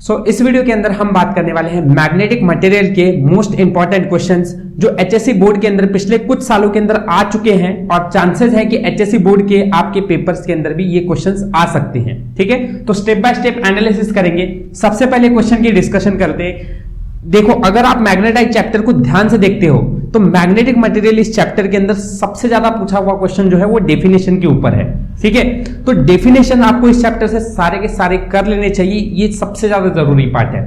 इस वीडियो के अंदर हम बात करने वाले हैं मैग्नेटिक मटेरियल के मोस्ट इंपॉर्टेंट क्वेश्चंस जो एचएससी बोर्ड के अंदर पिछले कुछ सालों के अंदर आ चुके हैं और चांसेस है कि एचएससी बोर्ड के आपके पेपर्स के अंदर भी ये क्वेश्चंस आ सकते हैं। ठीक है, तो स्टेप बाय स्टेप एनालिसिस करेंगे। सबसे पहले क्वेश्चन की डिस्कशन करते हैं। देखो, अगर आप मैग्नेटाइट चैप्टर को ध्यान से देखते हो तो मैग्नेटिक मटेरियल इस चैप्टर के अंदर सबसे ज्यादा पूछा हुआ क्वेश्चन जो है वो डेफिनेशन के ऊपर है। ठीक है, तो डेफिनेशन आपको इस चैप्टर से सारे के सारे कर लेने चाहिए, ये सबसे ज्यादा जरूरी पार्ट है।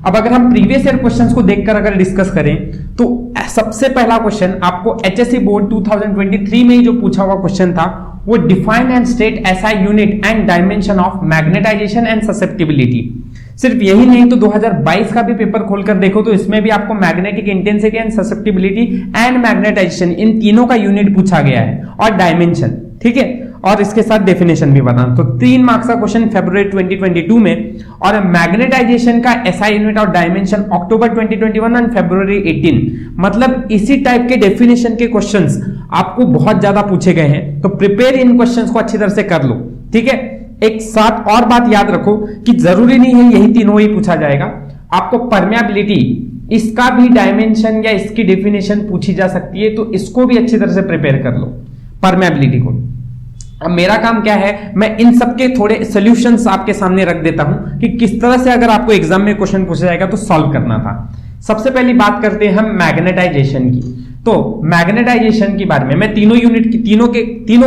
अब अगर हम प्रीवियस ईयर क्वेश्चंस को देखकर अगर डिस्कस करें तो सबसे पहला क्वेश्चन आपको एचएससी बोर्ड 2023 में जो पूछा हुआ क्वेश्चन था वो define and state SI unit and dimension of magnetisation and susceptibility. सिर्फ यही नहीं तो 2022 का भी पेपर खोलकर देखो तो इसमें भी आपको magnetic intensity and susceptibility and magnetization इन तीनों का यूनिट पूछा गया है और डायमेंशन। ठीक है, और इसके साथ डेफिनेशन भी बताना। तो 3 मार्क्स का क्वेश्चन फरवरी 2022 में और मैग्नेटाइजेशन का एसआई यूनिट और डायमेंशन अक्टूबर 2021 एंड फरवरी 18। मतलब इसी टाइप के डेफिनेशन के क्वेश्चंस आपको बहुत ज्यादा पूछे गए हैं, तो प्रिपेयर इन क्वेश्चंस को अच्छी तरह से कर लो। ठीक है, एक साथ और बात याद रखो कि जरूरी नहीं है यही तीनों ही पूछा जाएगा, आपको परमेबिलिटी इसका भी डायमेंशन या इसकी डेफिनेशन पूछी जा सकती है, तो इसको भी अच्छी तरह से प्रिपेयर कर लो परमेबिलिटी को। अब मेरा काम क्या है, मैं इन सबके थोड़े सॉल्यूशंस आपके सामने रख देता हूं कि किस तरह से अगर आपको एग्जाम में क्वेश्चन पूछा जाएगा तो सॉल्व करना था। सबसे पहली बात करते हैं हम मैग्नेटाइजेशन की। तो मैग्नेटाइजेशन के बारे में मैं तीनों यूनिट की तीनों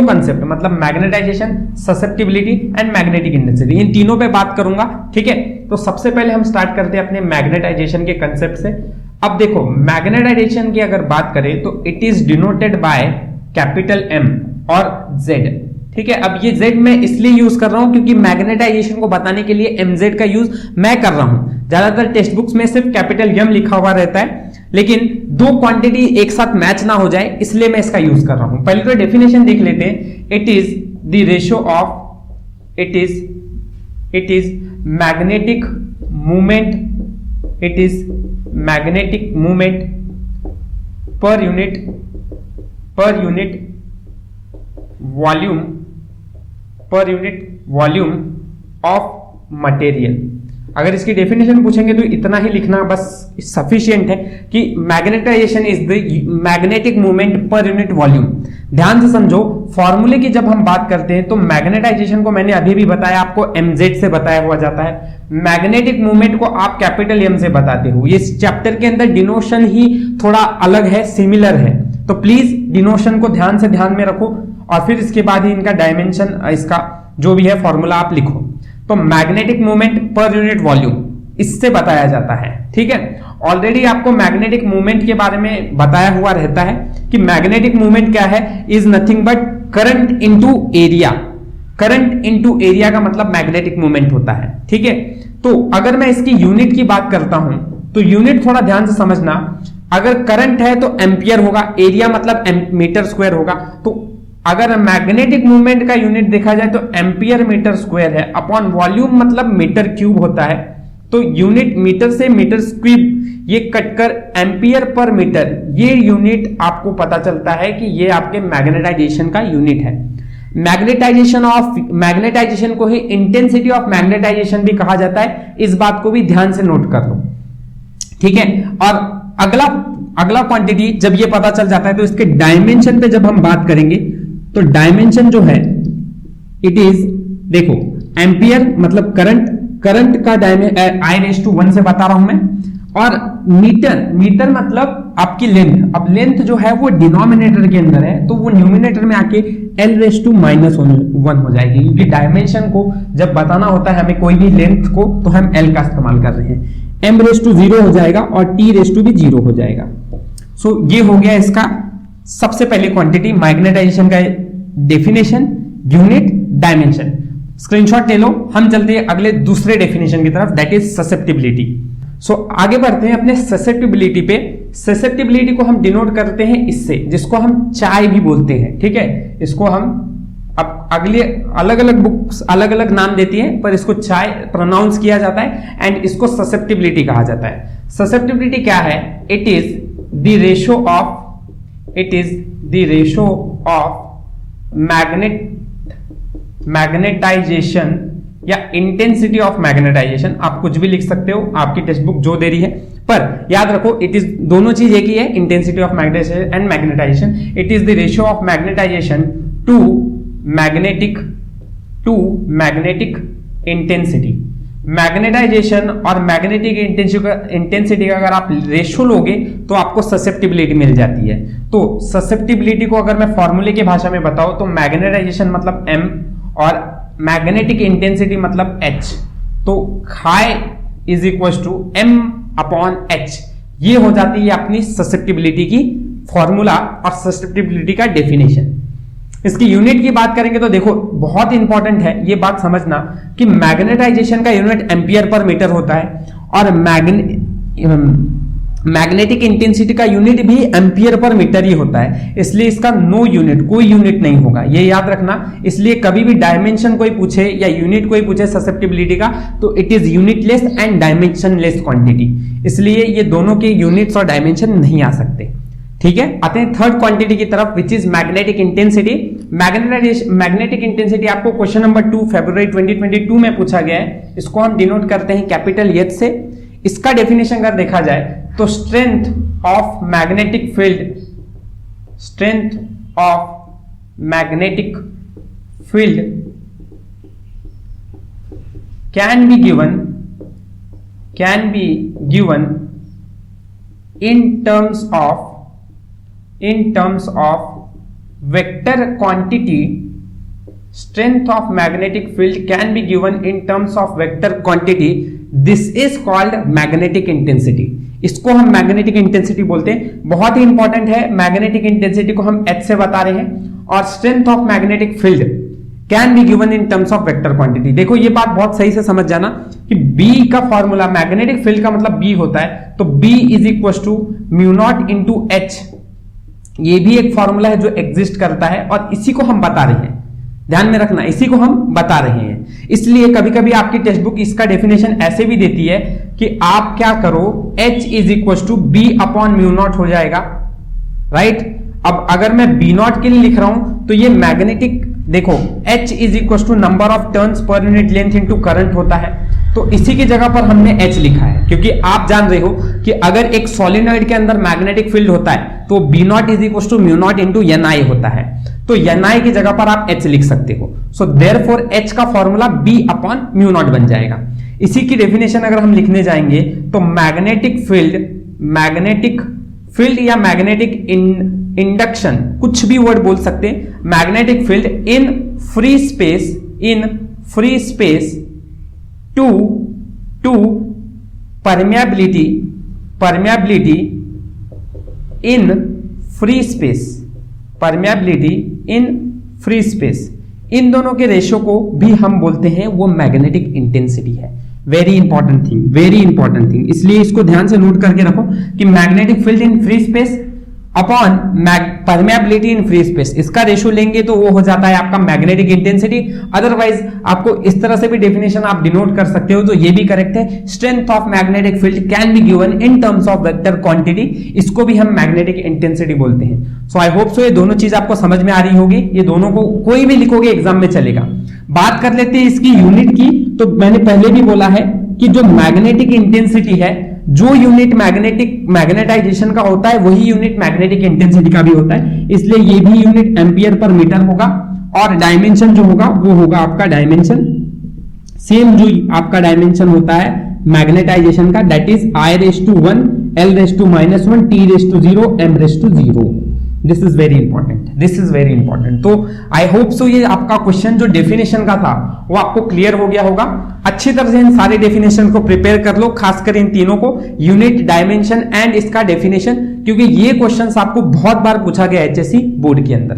कंसेप्ट मतलब magnetisation, susceptibility and magnetic intensity इन तीनों पे बात करूंगा। ठीक है, तो सबसे पहले हम स्टार्ट करते हैं अपने मैग्नेटाइजेशन के कंसेप्ट से। अब देखो, मैग्नेटाइजेशन की अगर बात करें तो it is denoted by capital M और जेड। ठीक है, अब ये Z मैं इसलिए यूज कर रहा हूं क्योंकि मैग्नेटाइजेशन को बताने के लिए MZ का यूज मैं कर रहा हूं। ज्यादातर टेक्स्ट बुक्स में सिर्फ कैपिटल M लिखा हुआ रहता है, लेकिन दो क्वांटिटी एक साथ मैच ना हो जाए इसलिए मैं इसका यूज कर रहा हूं। पहले तो डेफिनेशन देख लेते हैं। It is the ratio of it is magnetic movement per unit volume of material. अगर इसकी डेफिनेशन पूछेंगे तो इतना ही लिखना बस सफिशिएंट है कि magnetization is the magnetic movement per unit volume. ध्यान से समझो, फॉर्मूले की जब हम बात करते हैं तो मैग्नेटाइजेशन को मैंने अभी भी बताया आपको MZ से बताया हुआ जाता है, मैग्नेटिक मूवमेंट को आप कैपिटल M से बताते हो। ये चैप्टर के अंदर डिनोशन ही थोड़ा अलग है, सिमिलर है, तो प्लीज डिनोशन को ध्यान में रखो और फिर इसके बाद ही इनका डायमेंशन, इसका जो भी है फॉर्मूला आप लिखो। तो magnetic movement per unit volume इससे बताया जाता है। ठीक है, ऑलरेडी आपको मैग्नेटिक मूवमेंट के बारे में बताया हुआ रहता है कि मैग्नेटिक मूवमेंट क्या है, is nothing but current into area. Current into area का मतलब मैग्नेटिक मूवमेंट होता है। ठीक है, तो अगर मैं इसकी यूनिट की बात करता हूं तो यूनिट थोड़ा ध्यान से समझना। अगर करंट है तो एम्पियर होगा, एरिया मतलब मीटर स्क्वायर होगा। तो अगर मैग्नेटिक मूवमेंट का यूनिट देखा जाए तो एम्पियर मीटर स्क्वायर है, अपॉन वॉल्यूम मतलब मीटर क्यूब होता है। तो यूनिट मीटर से मीटर क्यूब ये कटकर एम्पियर पर मीटर, ये यूनिट आपको पता चलता है कि ये आपके मैग्नेटाइजेशन का यूनिट है। मैग्नेटाइजेशन को ही इंटेंसिटी ऑफ मैग्नेटाइजेशन भी कहा जाता है, इस बात को भी ध्यान से नोट कर लो। ठीक है, और अगला क्वांटिटी जब ये पता चल जाता है तो इसके डायमेंशन पे जब हम बात करेंगे तो डायमेंशन जो है इट इज, देखो एम्पियर मतलब करंट का I⁻1 से बता रहा हूं मैं, और मीटर मतलब आपकी लेंथ। अब लेंथ जो है वो डिनोमिनेटर के अंदर है तो वो न्यूमिनेटर में आके L⁻1 हो जाएगी, क्योंकि डायमेंशन को जब बताना होता है हमें कोई भी लेंथ को तो हम L का इस्तेमाल कर रहे हैं। M⁻0 हो जाएगा और T⁻ भी 0 हो जाएगा। सो ये हो गया इसका सबसे पहले क्वांटिटी मैग्नेटाइजेशन का डेफिनेशन, यूनिट, डायमेंशन। स्क्रीनशॉट ले लो। हम चलते हैं अगले दूसरे डेफिनेशन की तरफ, दैट इज ससेप्टिबिलिटी। सो आगे बढ़ते हैं अपने ससेप्टिबिलिटी पे। ससेप्टिबिलिटी को हम डिनोट करते हैं इससे, जिसको हम चाय भी बोलते हैं। ठीक है, इसको हम अब अगले अलग अलग बुक्स अलग अलग नाम देती हैं, पर इसको चाय प्रोनाउंस किया जाता है एंड इसको ससेप्टिबिलिटी कहा जाता है। ससेप्टिबिलिटी क्या है? It is the ratio of magnetisation या इंटेंसिटी ऑफ मैग्नेटाइजेशन, आप कुछ भी लिख सकते हो, आपकी टेक्स्ट बुक जो दे रही है, पर याद रखो इट इज दोनों चीज एक ही है, intensity of magnetisation and magnetisation. It is the ratio of magnetisation to magnetic intensity. Magnetisation और मैग्नेटिक इंटेंसिटी का अगर आप रेशियो लोगे तो आपको ससेप्टिबिलिटी मिल जाती है। तो ससेप्टिबिलिटी को अगर मैं फॉर्मूले की भाषा में बताऊं तो मैग्नेटाइजेशन मतलब m और मैग्नेटिक इंटेंसिटी मतलब h। तो chi is equal to m upon h, ये हो जाती है अपनी ससेप्टिबिलिटी की फॉर्मूला और ससेप्टिबिलिटी का डेफिनेशन। इसकी यूनिट की बात करेंगे तो देखो बहुत इंपॉर्टेंट है ये बात समझना कि मैग्नेटाइजेशन का यूनिट एम्पियर पर मीटर होता है और मैग्नेटिक इंटेंसिटी का यूनिट भी एम्पियर पर मीटर ही होता है, इसलिए इसका नो यूनिट, कोई यूनिट नहीं होगा, ये याद रखना। इसलिए कभी भी डायमेंशन कोई पूछे या यूनिट कोई पूछे ससेप्टिबिलिटी का तो it is unitless and dimensionless quantity, इसलिए ये दोनों के यूनिट्स और डायमेंशन नहीं आ सकते। ठीक है, आते हैं थर्ड क्वांटिटी की तरफ which is magnetic intensity. Magnetic intensity आपको क्वेश्चन नंबर 2 फरवरी 2022 में पूछा गया है, इसको हम डिनोट करते हैं कैपिटल एच से। इसका डेफिनेशन अगर देखा जाए तो strength of magnetic field, strength of magnetic field can be given in terms of vector quantity. Strength of magnetic field can be given in terms of vector quantity. This is called magnetic intensity. इसको हम magnetic intensity बोलते हैं, बहुत ही important है। Magnetic intensity को हम H से बता रहे हैं और strength of magnetic field can be given in terms of vector quantity. देखो ये बात बहुत सही से समझ जाना कि B का फॉर्मूला, मैग्नेटिक फील्ड का मतलब B होता है, तो B is equal to mu not into H, ये भी एक फॉर्मूला है जो एग्जिस्ट करता है और इसी को हम बता रहे हैं, ध्यान में रखना, इसी को हम बता रहे हैं। इसलिए कभी कभी आपकी टेक्स्ट बुक इसका डेफिनेशन ऐसे भी देती है कि आप क्या करो, H is equal to B upon mu naught हो जाएगा, राइट। अब अगर मैं बी नॉट के लिए लिख रहा हूं तो ये मैग्नेटिक, देखो H is equal to number of turns per unit length into current होता है, तो इसी की जगह पर हमने H लिखा है, क्योंकि आप जान रहे हो कि अगर एक सोलेनॉइड के अंदर मैग्नेटिक फील्ड होता है तो B nought is equal to mu not into N I होता है, तो एन आई की जगह पर आप H लिख सकते हो। सो देयरफॉर H का formula B upon mu not बन जाएगा। इसी की डेफिनेशन अगर हम लिखने जाएंगे तो मैग्नेटिक फील्ड या मैग्नेटिक इंडक्शन, कुछ भी वर्ड बोल सकते हैं, magnetic field in free space to permeability in free space, इन दोनों के रेशियो को भी हम बोलते हैं वो मैग्नेटिक इंटेंसिटी है। वेरी इंपॉर्टेंट थिंग, इसलिए इसको ध्यान से नोट करके रखो कि magnetic field in free space upon permeability in free space, इसका रेशियो लेंगे तो वो हो जाता है आपका मैग्नेटिक इंटेंसिटी। अदरवाइज आपको इस तरह से भी डेफिनेशन आप डिनोट कर सकते हो, तो ये भी करेक्ट है। Strength of magnetic field can be given in terms of vector quantity, इसको भी हम मैग्नेटिक इंटेंसिटी बोलते हैं। सो आई होप सो ये दोनों चीज आपको समझ में आ रही होगी, ये दोनों को कोई भी लिखोगे एग्जाम में चलेगा। बात कर लेते हैं इसकी यूनिट की, तो मैंने पहले भी बोला है कि जो मैग्नेटिक इंटेंसिटी है, जो यूनिट मैग्नेटाइजेशन का होता है वही यूनिट मैग्नेटिक इंटेंसिटी का भी होता है, इसलिए ये भी यूनिट एम्पियर पर मीटर होगा और डायमेंशन जो होगा वो होगा आपका डायमेंशन सेम जो आपका डायमेंशन होता है मैग्नेटाइजेशन का, that is I⁻⁴, L⁻⁻⁴, T⁻0, M⁻0। This is very important. तो आई होप सो ये आपका क्वेश्चन जो डेफिनेशन का था वो आपको क्लियर हो गया होगा। अच्छी तरह से इन सारे डेफिनेशन को प्रिपेयर कर लो, खासकर इन तीनों को, यूनिट, डायमेंशन एंड इसका डेफिनेशन, क्योंकि ये क्वेश्चंस आपको बहुत बार पूछा गया HSC बोर्ड के अंदर।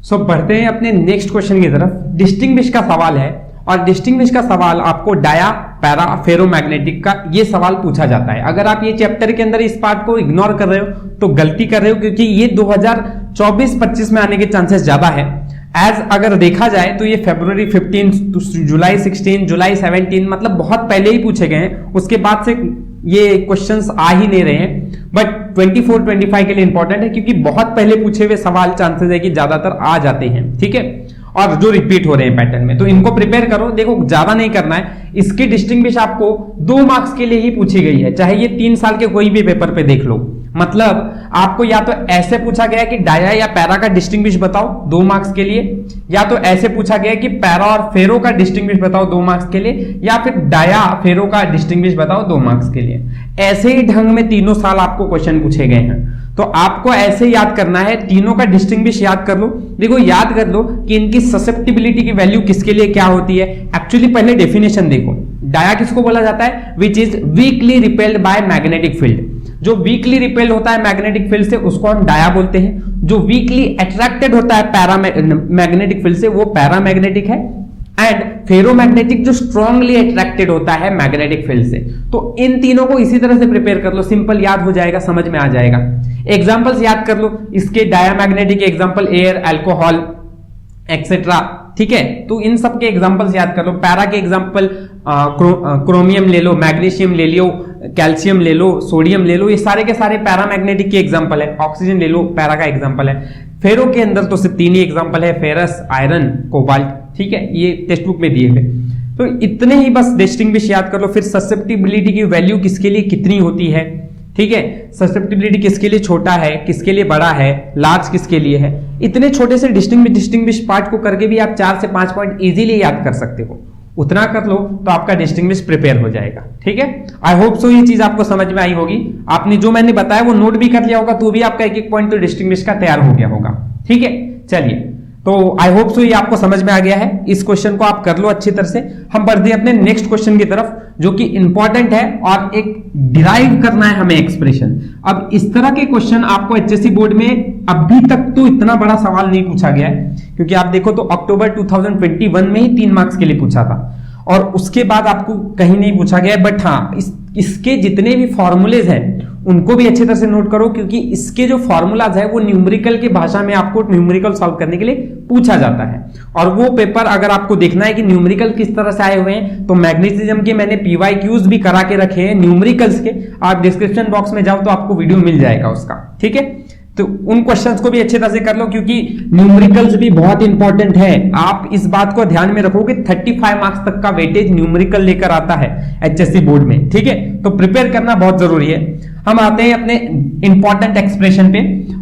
सो बढ़ते हैं अपने नेक्स्ट क्वेश्चन की तरफ। डिस्टिंग्विश का सवाल है और डिस्टिंग्विश का सवाल आपको डाया पैरा फेरोमैग्नेटिक का ये सवाल पूछा जाता है। अगर आप ये चैप्टर के अंदर इस पार्ट को इग्नोर कर रहे हो तो गलती कर रहे हो, क्योंकि ये 2024-25 में आने के चांसेस ज्यादा है। एज अगर देखा जाए तो ये फरवरी 15, जुलाई 16, जुलाई 17, मतलब बहुत पहले ही पूछे गए हैं, उसके बाद से ये क्वेश्चंस आ ही नहीं रहे हैं। बट 24-25 के लिए इंपॉर्टेंट है, क्योंकि बहुत पहले पूछे हुए सवाल चांसेस है कि ज्यादातर आ जाते हैं। ठीक है, और जो रिपीट हो रहे हैं पैटर्न में, तो इनको प्रिपेयर करो। देखो ज्यादा नहीं करना है, इसकी डिस्टिंग्विश आपको 2 मार्क्स के लिए ही पूछी गई है, चाहे ये 3 साल के कोई भी पेपर पे देख लो। मतलब आपको या तो ऐसे पूछा गया है कि डाया या पैरा का डिस्टिंग्विश बताओ 2 मार्क्स के लिए, या तो ऐसे पूछा गया है कि पैरा और फेरो का डिस्टिंग्विश बताओ 2 मार्क्स के लिए, या फिर डाया फेरो का डिस्टिंग्विश बताओ 2 मार्क्स के लिए। ऐसे ही ढंग में तीनों साल आपको क्वेश्चन पूछे गए हैं, तो आपको ऐसे याद करना है, तीनों का डिस्टिंग्विश याद कर लो। देखो याद कर लो कि इनकी ससेप्टिबिलिटी की वैल्यू किसके लिए क्या होती है। एक्चुअली पहले डेफिनेशन देखो, डाया किसको बोला जाता है, which is weekly repelled by magnetic field. जो वीकली रिपेल्ड होता है मैग्नेटिक फील्ड से उसको हम डाया बोलते हैं। जो वीकली अट्रैक्टेड होता है मैग्नेटिक फील्ड से वो पैरामैग्नेटिक है। एंड फेरोमैग्नेटिक जो स्ट्रांगली अट्रैक्टेड होता है मैग्नेटिक फील्ड से। तो इन तीनों को इसी तरह से प्रिपेयर कर लो, सिंपल याद हो जाएगा, समझ में आ जाएगा। एग्जांपल्स याद कर लो इसके, diamagnetic example air, alcohol etcetera, ठीक है। तो इन सब के एग्जांपल्स याद कर लो। पैरा के एग्जांपल क्रोमियम ले लो, मैग्नीशियम ले लो, कैल्शियम ले लो, सोडियम ले लो, ये सारे के सारे पैरामैग्नेटिक के एग्जांपल है। ऑक्सीजन ले लो, पैरा का एग्जांपल है। फेरो के अंदर तो सिर्फ 3 ही एग्जांपल है, फेरस, आयरन, कोबाल्ट, ठीक है, ये टेक्स्ट बुक में दिए थे। तो इतने ही बस डिस्टिंग्विश याद कर लो। फिर ससेप्टिबिलिटी की वैल्यू किसके लिए कितनी होती है, ठीक है। ससेप्टिबिलिटी किसके लिए छोटा है, किसके लिए बड़ा है, लार्ज किसके लिए है। इतने छोटे से डिस्टिंग्विश पार्ट को करके भी आप 4 से 5 पॉइंट इजीली याद कर सकते हो। उतना कर लो तो आपका डिस्टिंग्विश प्रिपेयर हो जाएगा, ठीक है। आई होप सो ये चीज आपको समझ में आई होगी। आपने जो मैंने बताया वो नोट भी कर लिया होगा, तो भी आपका एक एक पॉइंट तो डिस्टिंग्विश का तैयार हो गया होगा, ठीक है। चलिए, तो आई होप सो ये आपको समझ में आ गया है। इस क्वेश्चन को आप कर लो अच्छी तरह से। हम बढ़ते हैं अपने नेक्स्ट क्वेश्चन की तरफ, जो कि इंपॉर्टेंट है और एक डिराइव करना है हमें एक्सप्रेशन। अब इस तरह के क्वेश्चन आपको एचएससी बोर्ड में अभी तक तो इतना बड़ा सवाल नहीं पूछा गया है, क्योंकि आप देखो तो अक्टूबर 2021 में ही 3 मार्क्स के लिए पूछा था और उसके बाद आपको कहीं नहीं पूछा गया है। बट हाँ, इसके जितने भी फॉर्मूलेज हैं उनको भी अच्छी तरह से नोट करो, क्योंकि इसके जो फॉर्मूलाज है वो न्यूमेरिकल की भाषा में आपको न्यूमेरिकल सॉल्व करने के लिए पूछा जाता है। और वो पेपर अगर आपको देखना है कि न्यूमेरिकल किस तरह से आए हुए हैं, तो मैग्नेटिज्म के मैंने पीवाईक्यूज भी करा के रखे हैं न्यूमेरिकल्स के। आप डिस्क्रिप्शन बॉक्स में जाओ तो आपको वीडियो मिल जाएगा उसका, ठीक है। तो उन क्वेश्चंस को भी अच्छी तरह से कर लो, क्योंकि न्यूमेरिकल्स भी बहुत इंपॉर्टेंट है। आप इस बात को ध्यान में रखो कि 35 मार्क्स तक का वेटेज न्यूमेरिकल लेकर आता है एचएससी बोर्ड में, ठीक है। तो प्रिपेयर करना बहुत जरूरी है। हम आते हैं अपने इंपॉर्टेंट एक्सप्रेशन पे।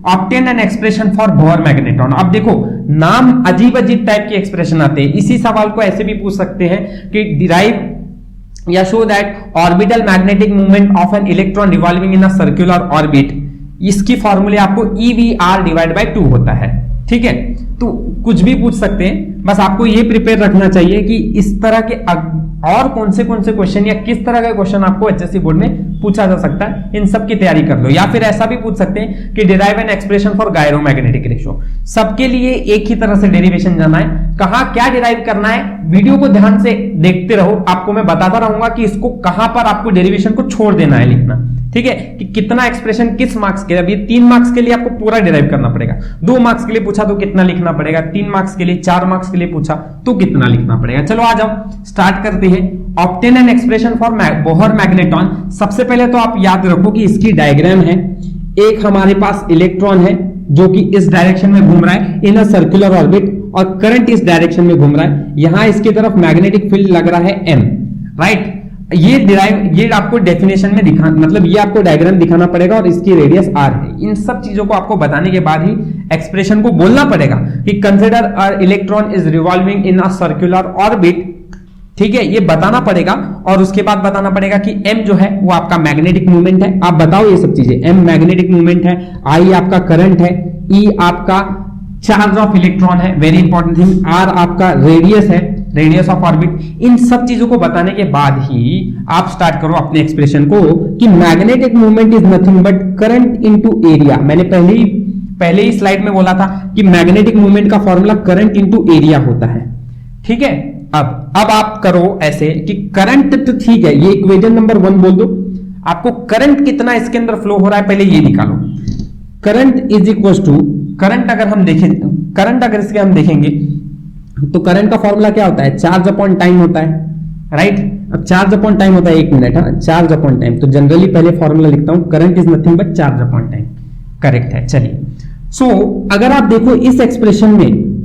Obtain an expression for Bohr magnetron. अब देखो नाम अजीब अजीब टाइप के एक्सप्रेशन आते हैं। इसी सवाल को ऐसे भी पूछ सकते हैं कि डिराइव या show that orbital magnetic movement of an electron revolving in a circular orbit. इसकी फॉर्मूले आपको EVR डिवाइड बाय 2 होता है, ठीक है। तो कुछ भी पूछ सकते हैं, बस आपको ये प्रिपेयर रखना चाहिए कि इस तरह के और कौन से क्वेश्चन या किस तरह का क्वेश्चन आपको एचएससी बोर्ड में पूछा जा सकता है, इन सब की तैयारी कर लो। या फिर ऐसा भी पूछ सकते हैं कि derive an expression for gyromagnetic ratio. सबके लिए एक ही तरह से डेरिवेशन जाना है, कहां क्या डिराइव करना है। वीडियो को ध्यान से देखते रहो, आपको मैं बताता रहूंगा कि इसको कहां पर आपको डेरिवेशन को छोड़ देना है लिखना, ठीक है, कि कितना एक्सप्रेशन किस मार्क्स के लिए। अभी 3 मार्क्स के लिए आपको पूरा डिराइव करना पड़ेगा। 2 मार्क्स के लिए पूछा तो कितना लिखना पड़ेगा, 3 मार्क्स के लिए, 4 मार्क्स के लिए पूछा तो कितना लिखना पड़ेगा। चलो आ जाओ, स्टार्ट करते हैं। Obtain an expression for Bohr magnetron. सबसे पहले तो आप याद रखो कि इसकी डायग्राम है। एक हमारे पास इलेक्ट्रॉन है जो कि इस डायरेक्शन में घूम रहा है इन अ सर्कुलर ऑर्बिट, और करंट इस डायरेक्शन में घूम रहा है। यहां इसकी तरफ मैग्नेटिक फील्ड लग रहा है M, राइट। ये आपको डेफिनेशन में दिखा, मतलब ये आपको डायग्राम दिखाना पड़ेगा और इसकी रेडियस R है। इन सब चीजों को आपको बताने के बाद ही एक्सप्रेशन को बोलना पड़ेगा कि consider a electron is revolving in a circular orbit, ठीक है, ये बताना पड़ेगा। और उसके बाद बताना पड़ेगा कि M जो है वो आपका मैग्नेटिक मूवमेंट है। आप बताओ ये सब चीजें। M मैग्नेटिक मूवमेंट है, I आपका करंट है, E आपका चार्ज ऑफ इलेक्ट्रॉन है, वेरी इंपॉर्टेंट थिंग, R आपका रेडियस है, रेडियस ऑफ ऑर्बिट। इन सब चीजों को बताने के बाद ही आप स्टार्ट करो अपने एक्सप्रेशन को कि magnetic movement is nothing but current into area. मैंने पहले ही स्लाइड में बोला था कि मैग्नेटिक मूवमेंट का फॉर्मूला करंट इनटू एरिया होता है, ठीक है। अब आप करो ऐसे कि करंट तो ठीक है, ये इक्वेशन नंबर 1 बोल दो। आपको करंट कितना इसके अंदर फ्लो हो रहा है पहले ये निकालो। Current is equal to, current अगर हम देखें, करंट अगर इसके हम देखेंगे तो करंट का फॉर्मूला क्या होता है, चार्ज अपॉन टाइम होता है, राइट। अब चार्ज अपॉन टाइम होता है 1 मिनट, हाँ, चार्ज अपॉन टाइम। तो जनरली पहले फॉर्मूला लिखता हूं, current is nothing but charge upon time, correct है। चलिए, सो अगर आप देखो इस एक्सप्रेशन में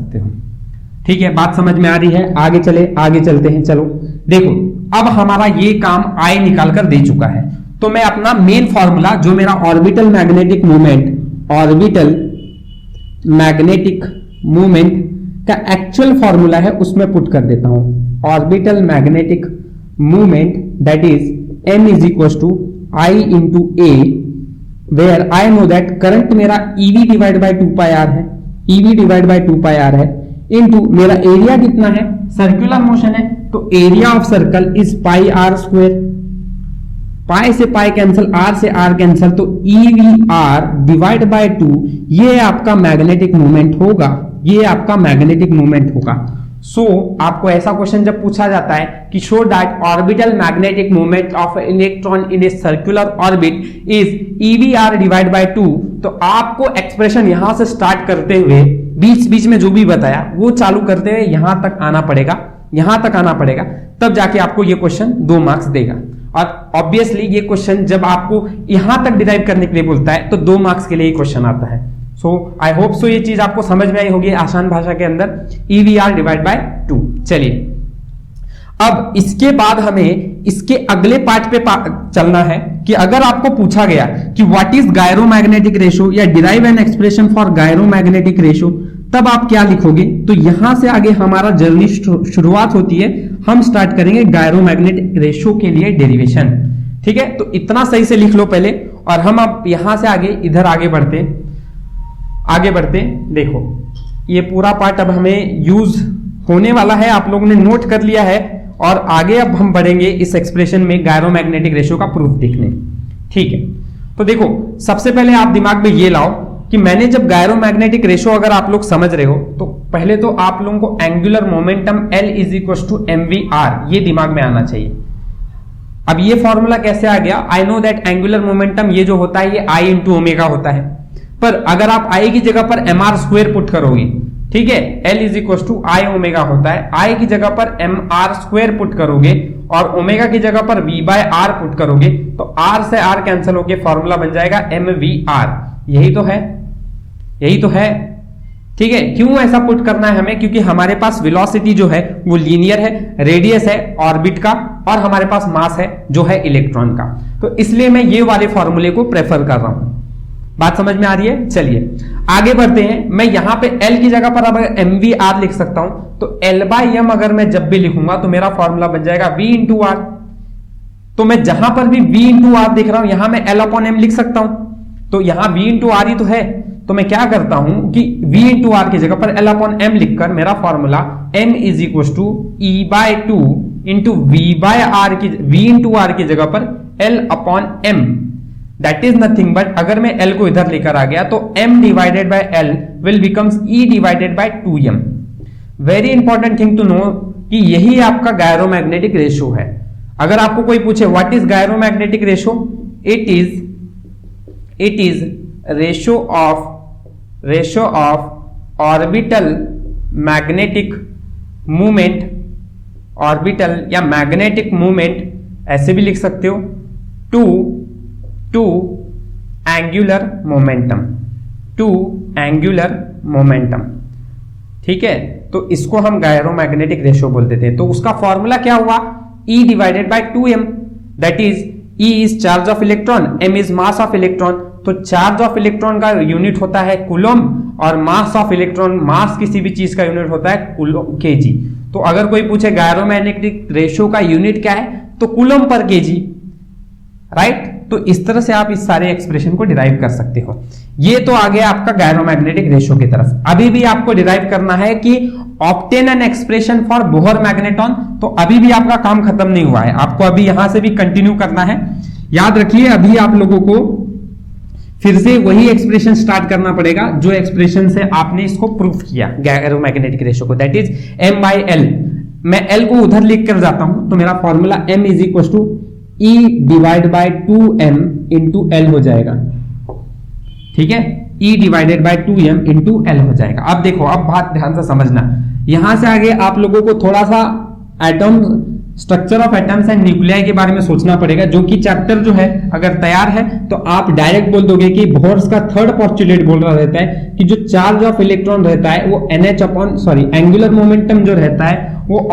सकते हो। ठीक है, बात समझ में आ रही है? आगे चलते हैं। चलो देखो, अब हमारा ये काम आई निकाल कर दे चुका है, तो मैं अपना मेन फॉर्मूला जो मेरा ऑर्बिटल मैग्नेटिक मूवमेंट का एक्चुअल फॉर्मूला है उसमें पुट कर देता हूं। Orbital magnetic movement that is m is equal to I into A, where I know that current मेरा EV डिवाइड बाई 2πr है, EV डिवाइड बाई 2πr है, into मेरा एरिया कितना है, सर्कुलर मोशन है, तो area of circle is pi R square. Pi से pi cancel, R से आर कैंसिल, तो EVR डिवाइड बाय 2 ये आपका मैग्नेटिक मूवमेंट होगा, ये आपका मैग्नेटिक मूवमेंट होगा। सो आपको ऐसा क्वेश्चन जब पूछा जाता है कि show that orbital magnetic movement of electron in a circular orbit is EVR divide by 2, तो आपको एक्सप्रेशन यहां से स्टार्ट करते हुए बीच बीच में जो भी बताया वो चालू करते हुए यहां तक आना पड़ेगा, तब जाके आपको ये क्वेश्चन 2 मार्क्स देगा। और ऑब्वियसली ये क्वेश्चन जब आपको यहां तक डिराइव करने के लिए बोलता है तो 2 मार्क्स के लिए ये क्वेश्चन आता है। सो आई होप सो ये चीज आपको समझ में आई होगी आसान भाषा के अंदर, EVR डिवाइड बाय 2। चलिए, अब इसके बाद हमें इसके अगले पार्ट पे चलना है कि अगर आपको पूछा गया कि व्हाट इज गायरोमैग्नेटिक रेशियो या derive an expression for gyromagnetic ratio, तब आप क्या लिखोगे? तो यहां से आगे हमारा जर्नी शुरुआत होती है, हम स्टार्ट करेंगे गायरोमैग्नेटिक रेशियो के लिए डेरिवेशन। ठीक है, तो इतना सही से लिख लो पहले, और हम अब यहां से आगे इधर आगे बढ़ते देखो ये पूरा पार्ट अब हमें यूज होने वाला है, आप लोगों ने नोट कर लिया है, और आगे अब हम बढ़ेंगे इस एक्सप्रेशन में गायरोमैग्नेटिक रेशियो का प्रूफ देखने। ठीक है, तो देखो सबसे पहले आप दिमाग में ये लाओ कि मैंने जब गायरोमैग्नेटिक रेशियो अगर आप लोग समझ रहे हो तो पहले तो आप लोगों को angular momentum L is equal to mvr ये दिमाग में आना चाहिए। अब ये फॉर्मूला कैसे आ गया? आई नो दैट एंगुलर मोमेंटम ये जो होता है ये I इंटू ओमेगा होता है, पर अगर आप आई की जगह पर एम आर स्क्वेयर पुट करोगे, ठीक है, L is equal to I omega होता है, आई की जगह पर एम आर स्क्वेयर पुट करोगे और ओमेगा की जगह पर वी बाय आर पुट करोगे तो आर से आर कैंसिल होके फॉर्मूला बन जाएगा एम वी आर। यही तो है, यही तो है, ठीक है। क्यों ऐसा पुट करना है हमें? क्योंकि हमारे पास वेलोसिटी जो है वो लीनियर है, रेडियस है ऑर्बिट का, और हमारे पास मास है जो है इलेक्ट्रॉन का, तो इसलिए मैं ये वाले फॉर्मूले को प्रेफर कर रहा हूं। बात समझ में आ रही है? चलिए आगे बढ़ते हैं। मैं यहां पे L की जगह पर अब एम वी आर लिख सकता हूं, तो L बाय एम अगर मैं जब भी लिखूंगा तो मेरा फॉर्मूला बन जाएगा V इंटू आर। तो मैं जहां पर भी V इंटू आर दिख रहा हूं यहां मैं L अपॉन एम लिख सकता हूं, तो यहां V इंटू आर ही तो है, तो मैं क्या करता हूं कि V इंटू आर की जगह पर L अपॉन एम लिखकर मेरा formula M is equal to E by 2 into V by R की, V इंटू आर की जगह पर L upon M, that is nothing but, अगर मैं L को इधर लेकर आ गया तो M divided by L will becomes E divided by 2m। Very important thing to know कि यही आपका गायरोमैग्नेटिक रेशियो है। अगर आपको कोई पूछे what is gyromagnetic ratio, it is ratio of orbital magnetic movement, orbital या मैग्नेटिक मूवमेंट ऐसे भी लिख सकते हो, टू एंगुलर मोमेंटम, ठीक है। तो इसको हम गायरोमैग्नेटिक रेशियो बोलते थे। तो उसका फॉर्मूला क्या हुआ? E divided by 2m, that is E is charge of electron, m is mass of electron. तो चार्ज ऑफ इलेक्ट्रॉन का यूनिट होता है कूलम और मास ऑफ इलेक्ट्रॉन, मास किसी भी चीज का यूनिट होता है कूलम केजी। तो अगर कोई पूछे गायरोमैग्नेटिक रेशियो का यूनिट क्या है तो कूलम पर केजी, राइट। तो इस तरह से आप इस सारे एक्सप्रेशन को डिराइव कर सकते हो। ये तो आ गया आपका गायरोमैग्नेटिक रेशियो की तरफ। अभी भी आपको डिराइव करना है कि obtain an expression for Bohr magneton, तो अभी भी आपका काम खत्म नहीं हुआ है, आपको अभी यहां से भी कंटिन्यू करना है। याद रखिए अभी आप लोगों को फिर से वही एक्सप्रेशन स्टार्ट करना पड़ेगा जो एक्सप्रेशन से आपने इसको प्रूफ किया गायरोमैग्नेटिक रेशियो को, that is m by l। मैं l को उधर लिख कर जाता हूं तो मेरा formula m is equal to E divide by 2m into L हो जाएगा, ठीक है। E divided by 2m into L हो जाएगा। अब देखो, अब बात ध्यान से समझना, यहां से आगे आप लोगों को थोड़ा सा atom, structure of atoms and nuclei के बारे में सोचना पड़ेगा, जो कि चैप्टर जो है अगर तैयार है तो आप डायरेक्ट बोल दोगे कि बोहर्स का थर्ड पोस्टुलेट बोल रहा रहता है कि जो चार्ज ऑफ इलेक्ट्रॉन रहता है वो NH अपॉन एंगुलर मोमेंटम जो रहता है वो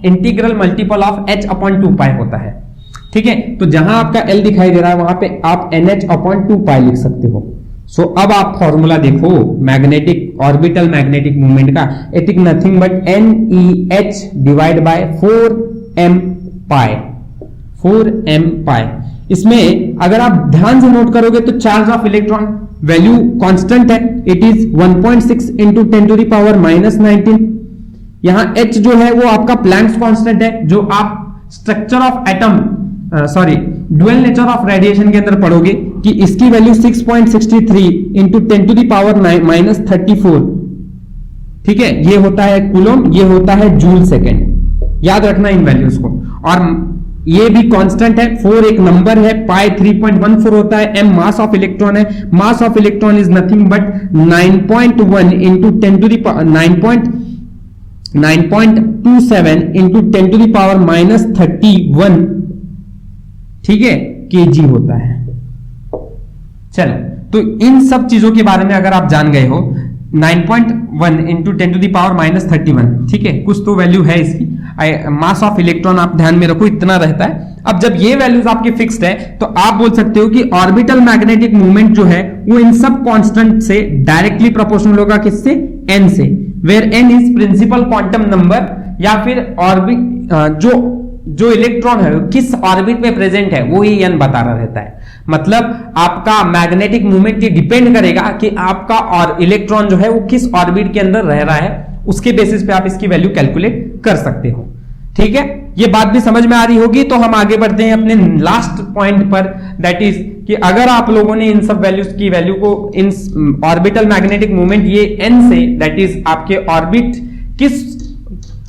integral multiple of H upon 2 पाई होता है, ठीक है। तो जहां आपका L दिखाई दे रहा है वहां पे आप NH अपॉन 2 पाई लिख सकते हो। सो अब आप फॉर्मूला देखो मैग्नेटिक, ऑर्बिटल मैग्नेटिक मूवमेंट का, it is nothing but NEH divide by 4m pi. इसमें अगर आप ध्यान से नोट करोगे तो charge of electron value constant है, it is 1.6 into 10 to the power -19। यहां H जो है वो आपका प्लैंक्स कांस्टेंट है, जो आप structure of atom dual nature of radiation के अंदर पढ़ोगे कि इसकी value 6.63 into 10 to the power -34, ठीक है। ये होता है कूलम, ये होता है जूल सेकेंड, याद रखना इन वैल्यूज को। और ये भी कांस्टेंट है, 4 एक नंबर है, पाई 3.14 होता है, m मास ऑफ इलेक्ट्रॉन है, mass of electron is nothing but 9.1 into 10 to the 9.27 into 10 to the power -31, ठीक है, केजी होता है। चलो, तो इन सब चीजों के बारे में अगर आप जान गए हो, 9.1 इंटू 10 टू द पावर -31, ठीक है, कुछ तो वैल्यू है इसकी। मास ऑफ इलेक्ट्रॉन आप ध्यान में रखो इतना रहता है। अब जब ये वैल्यूज आपकी फिक्स्ड है तो आप बोल सकते हो कि ऑर्बिटल मैग्नेटिक मूवमेंट जो है वो इन सब कांस्टेंट से डायरेक्टली प्रोपोर्शनल होगा, किससे? n से, where n is principal quantum number, या फिर ऑर्बिट जो इलेक्ट्रॉन है किस ऑर्बिट में प्रेजेंट है वो ही n बता रहा रहता है। मतलब आपका मैग्नेटिक मूवमेंट ये डिपेंड करेगा कि आपका और इलेक्ट्रॉन जो है वो किस ऑर्बिट के अंदर रह रहा है, उसके बेसिस पे आप इसकी वैल्यू कैलकुलेट कर सकते हो, ठीक है। ये बात भी समझ में आ रही होगी। तो हम आगे बढ़ते हैं अपने लास्ट पॉइंट पर, दैट इज कि अगर आप लोगों ने इन सब वैल्यूज की वैल्यू को इन ऑर्बिटल मैग्नेटिक मूवमेंट ये n से, दैट इज आपके ऑर्बिट किस,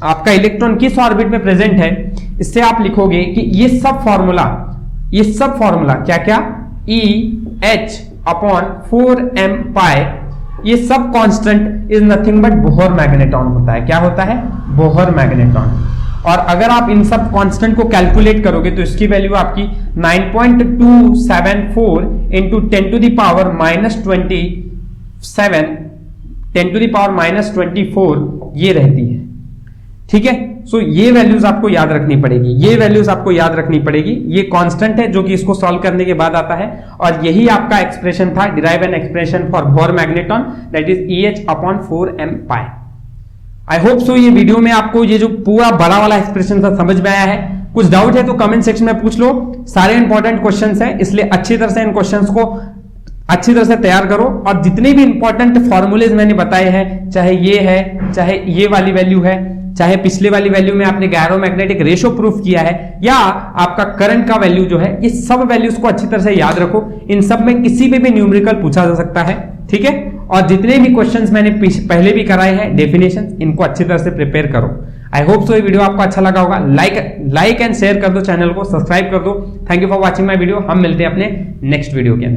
आपका इलेक्ट्रॉन किस ऑर्बिट में प्रेजेंट है, इससे आप लिखोगे कि ये सब फॉर्मूला क्या क्या, ई एच अपॉन 4m पाई, ये सब constant is nothing but Bohr magneton होता है। क्या होता है? Bohr magneton. और अगर आप इन सब कांस्टेंट को कैलकुलेट करोगे तो इसकी वैल्यू आपकी 9.274 into 10 to the power -27 10 to the power -24 ये रहती है। ठीक है, सो ये वैल्यूज आपको याद रखनी पड़ेगी, ये वैल्यूज आपको याद रखनी पड़ेगी। ये कांस्टेंट है जो कि इसको सॉल्व करने के बाद आता है, और यही आपका एक्सप्रेशन था, derive an expression for Bohr magneton that is EH upon 4m pi. I hope so ये वीडियो में आपको ये जो पूरा बड़ा वाला एक्सप्रेशन था समझ में आया है। कुछ डाउट है तो कमेंट सेक्शन में पूछ लो। सारे इंपॉर्टेंट क्वेश्चंस हैं, इसलिए अच्छी तरह से इन क्वेश्चंस को अच्छी तरह से तैयार करो। और जितने भी इंपॉर्टेंट फॉर्मूलेज मैंने बताए हैं, चाहे ये है, चाहे ये वाली वैल्यू है, चाहे पिछले वाली वैल्यू में आपने गैरोमैग्नेटिक रेशो प्रूफ किया है, या आपका करंट का वैल्यू जो है, ये सब वैल्यूज को अच्छी तरह से याद रखो। इन सब में किसी पे भी न्यूमेरिकल पूछा जा सकता है। ठीक है, और जितने भी क्वेश्चंस मैंने पहले भी कराए हैं डेफिनेशन, इनको अच्छी तरह से प्रिपेयर करो। आई होप सो ये वीडियो आपको अच्छा लगा होगा। लाइक एंड शेयर कर दो, चैनल को सब्सक्राइब कर दो। Thank you for watching my video. हम मिलते हैं अपने नेक्स्ट वीडियो के अंदर।